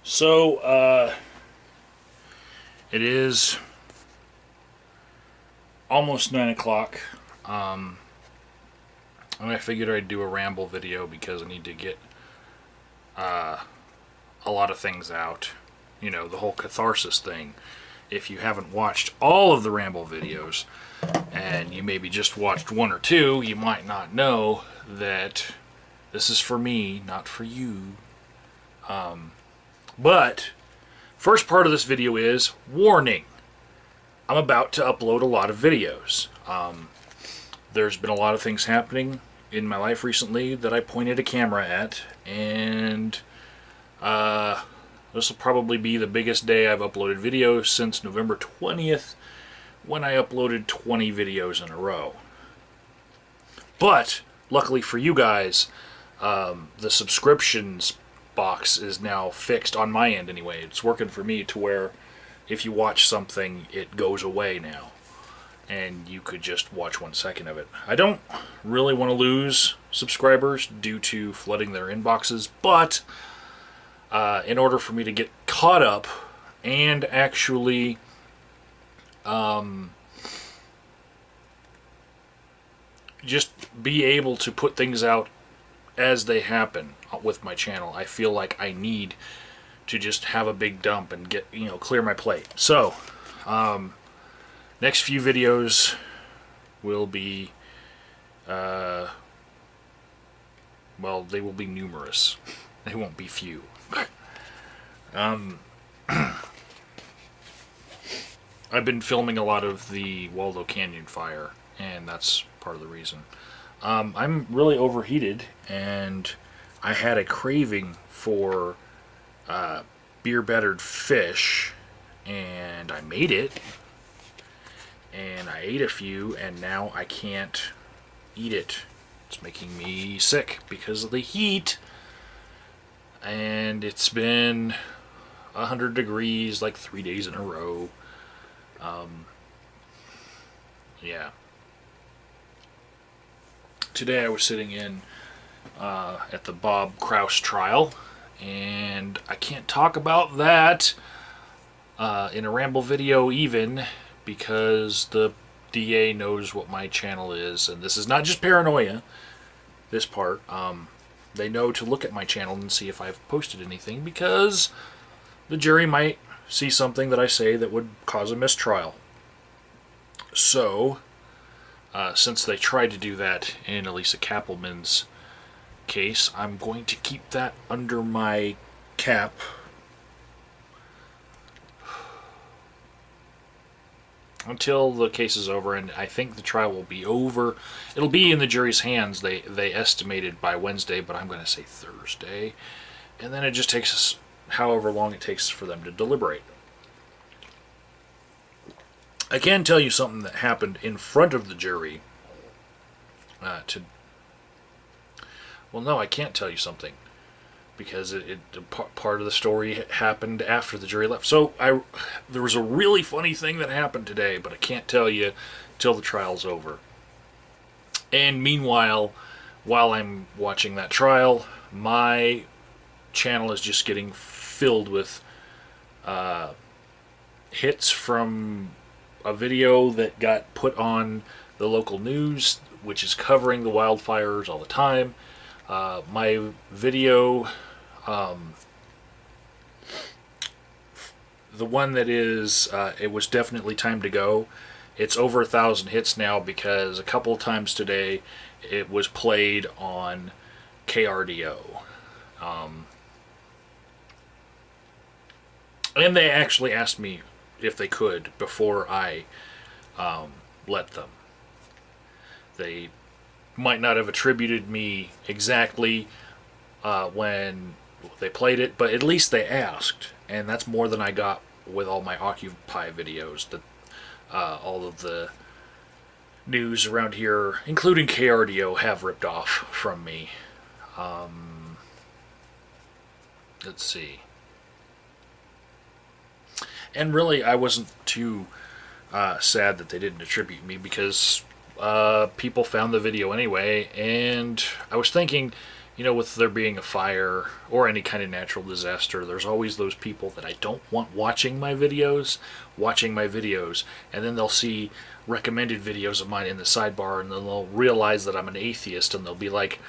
So, it is almost 9 o'clock. And I figured I'd do a ramble video because I need to get a lot of things out. You know, the whole catharsis thing. If you haven't watched all of the ramble videos, and you maybe just watched one or two, you might not know that this is for me, not for you. But first part of this video is warning. I'm about to upload a lot of videos. There's been a lot of things happening in my life recently that I pointed a camera at, and this will probably be the biggest day I've uploaded videos since November 20th, when I uploaded 20 videos in a row. But luckily for you guys, the subscriptions box is now fixed on my end anyway. It's working for me to where if you watch something, it goes away now, and you could just watch 1 second of it. I don't really want to lose subscribers due to flooding their inboxes, but in order for me to get caught up and actually just be able to put things out as they happen with my channel, I feel like I need to just have a big dump and get, clear my plate. So, next few videos will be, well, they will be numerous. They won't be few. I've been filming a lot of the Waldo Canyon fire, and that's part of the reason. I'm really overheated, and I had a craving for beer-battered fish, and I made it, and I ate a few, and now I can't eat it. It's making me sick because of the heat, and it's been 100 degrees like 3 days in a row. Yeah. Today I was sitting in at the Bob Kraus trial, and I can't talk about that in a ramble video even, because the DA knows what my channel is, and this is not just paranoia, this part. They know to look at my channel and see if I've posted anything, because the jury might see something that I say that would cause a mistrial. So, since they tried to do that in Elisa Kappelman's case, I'm going to keep that under my cap until the case is over, and I think the trial will be over. It'll be in the jury's hands, they estimated, by Wednesday, but I'm going to say Thursday. And then it just takes us however long it takes for them to deliberate. I can tell you something that happened in front of the jury. Well, no, I can't tell you something, because part of the story happened after the jury left. So there was a really funny thing that happened today, but I can't tell you till the trial's over. And meanwhile, while I'm watching that trial, my channel is just getting filled with hits from a video that got put on the local news, which is covering the wildfires all the time. My video, the one that is, it was definitely time to go, it's over 1,000 hits now, because a couple of times today it was played on KRDO. And they actually asked me if they could before I let them. They might not have attributed me exactly when they played it, but at least they asked, and that's more than I got with all my Occupy videos that all of the news around here, including KRDO, have ripped off from me. Let's see. And really, I wasn't too sad that they didn't attribute me, because people found the video anyway, and I was thinking, with there being a fire or any kind of natural disaster, there's always those people that I don't want watching my videos, and then they'll see recommended videos of mine in the sidebar, and then they'll realize that I'm an atheist, and they'll be like,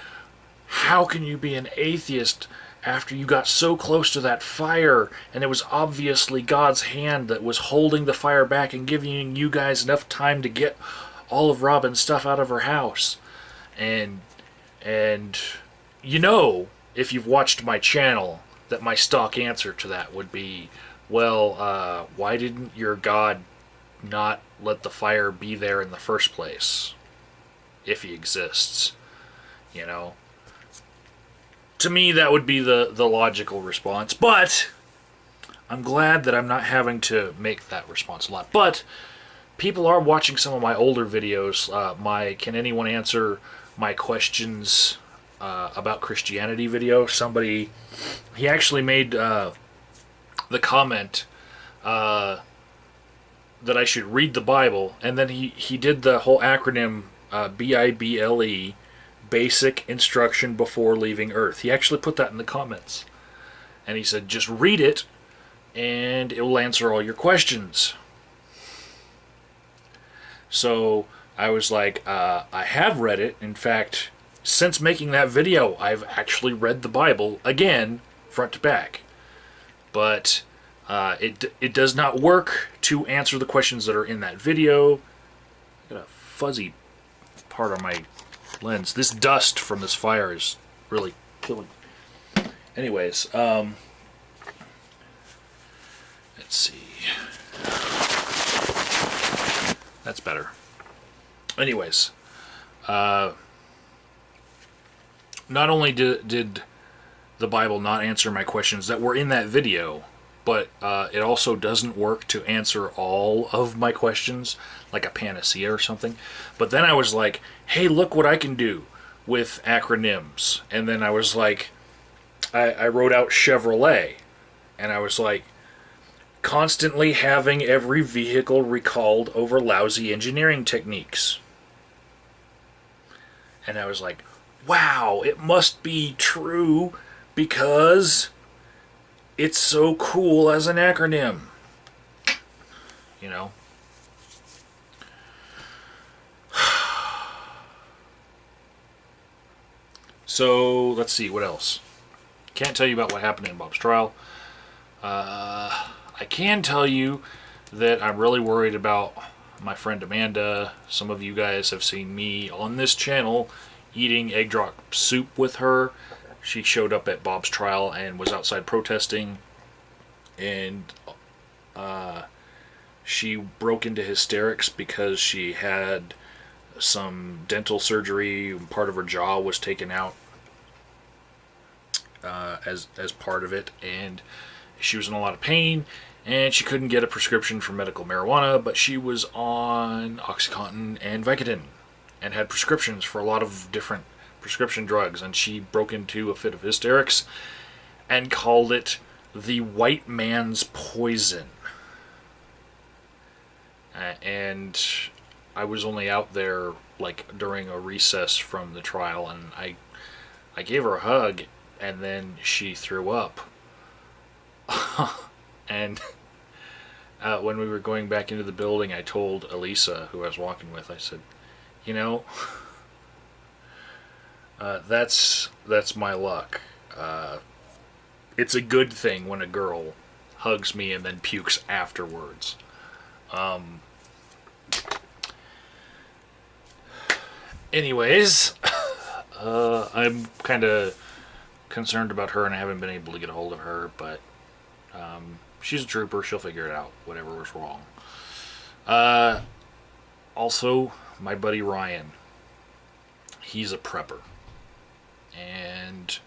how can you be an atheist after you got so close to that fire, and it was obviously God's hand that was holding the fire back and giving you guys enough time to get all of Robin's stuff out of her house? And if you've watched my channel, that my stock answer to that would be, well, why didn't your God not let the fire be there in the first place, if he exists? To me, that would be the logical response, but I'm glad that I'm not having to make that response a lot. But people are watching some of my older videos, my Can Anyone Answer My Questions about Christianity video. Somebody, he actually made the comment that I should read the Bible, and then he did the whole acronym BIBLE, Basic Instruction Before Leaving Earth. He actually put that in the comments, and he said, just read it and it will answer all your questions. So I was like, I have read it. In fact, since making that video, I've actually read the Bible again, front to back. But it does not work to answer the questions that are in that video. Got a fuzzy part on my lens. This dust from this fire is really killing me. Anyways, let's see. That's better. Anyways, not only did the Bible not answer my questions that were in that video, but it also doesn't work to answer all of my questions, like a panacea or something. But then I was like, hey, look what I can do with acronyms. And then I was like, I wrote out Chevrolet, and I was like, constantly having every vehicle recalled over lousy engineering techniques. And I was like, wow, it must be true because it's so cool as an acronym. So, let's see, what else? Can't tell you about what happened in Bob's trial. I can tell you that I'm really worried about my friend Amanda. Some of you guys have seen me on this channel eating egg drop soup with her. She showed up at Bob's trial and was outside protesting, and she broke into hysterics because she had some dental surgery. Part of her jaw was taken out as part of it, and she was in a lot of pain, and she couldn't get a prescription for medical marijuana, but she was on OxyContin and Vicodin and had prescriptions for a lot of different prescription drugs, and she broke into a fit of hysterics and called it the white man's poison. And I was only out there like during a recess from the trial, and I gave her a hug, and then she threw up. And when we were going back into the building, I told Elisa, who I was walking with, I said, that's my luck. It's a good thing when a girl hugs me and then pukes afterwards. Anyways, I'm kind of concerned about her, and I haven't been able to get a hold of her, but she's a trooper. She'll figure it out, whatever was wrong. Also, my buddy Ryan, he's a prepper, and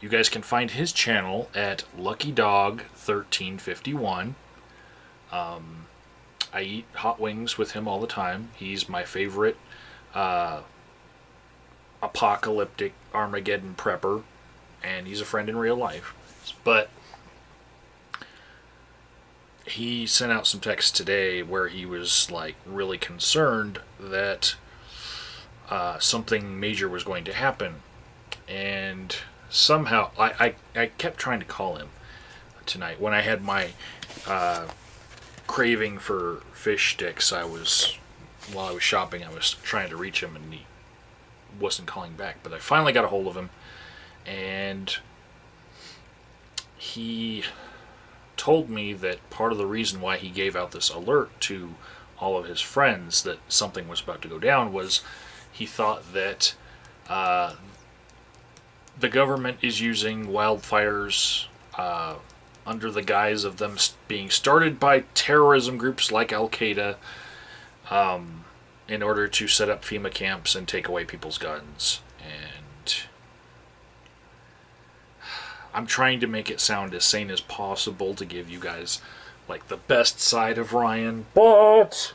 you guys can find his channel at LuckyDog1351. I eat hot wings with him all the time. He's my favorite apocalyptic Armageddon prepper, and he's a friend in real life. But he sent out some texts today where he was like really concerned that something major was going to happen, and somehow I kept trying to call him tonight when I had my craving for fish sticks. While I was shopping, I was trying to reach him, and he wasn't calling back. But I finally got a hold of him, and he told me that part of the reason why he gave out this alert to all of his friends that something was about to go down was he thought that the government is using wildfires under the guise of them being started by terrorism groups like Al-Qaida in order to set up FEMA camps and take away people's guns. And I'm trying to make it sound as sane as possible to give you guys like the best side of Ryan, but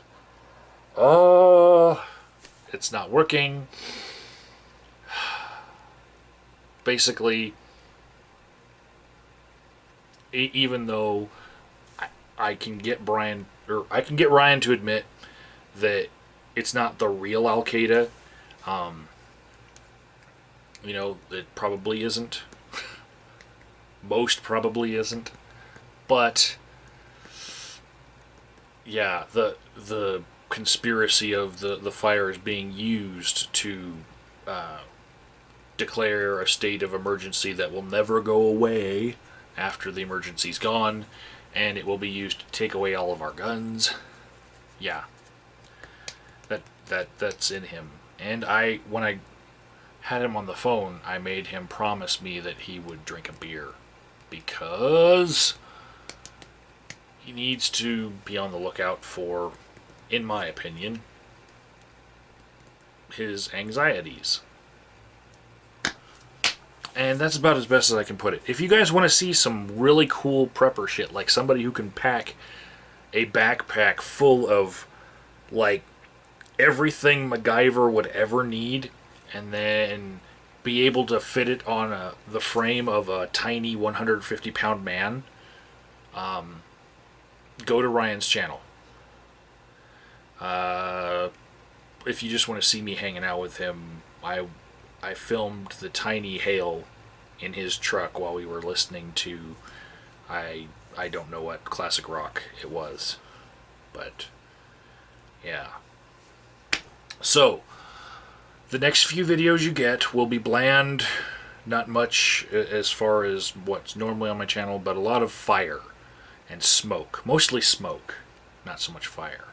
it's not working. Basically, even though I can get Ryan to admit that it's not the real Al-Qaeda, it probably isn't. Most probably isn't. But yeah, the conspiracy of the fires being used to declare a state of emergency that will never go away after the emergency's gone, and it will be used to take away all of our guns. Yeah. That's in him. And when I had him on the phone, I made him promise me that he would drink a beer, because he needs to be on the lookout for, in my opinion, his anxieties. And that's about as best as I can put it. If you guys want to see some really cool prepper shit, like somebody who can pack a backpack full of, like, everything MacGyver would ever need, and then be able to fit it on the frame of a tiny 150-pound man, go to Ryan's channel. If you just want to see me hanging out with him, I filmed the tiny hail in his truck while we were listening to I don't know what classic rock it was, but yeah. So the next few videos you get will be bland, not much as far as what's normally on my channel, but a lot of fire and smoke, mostly smoke, not so much fire.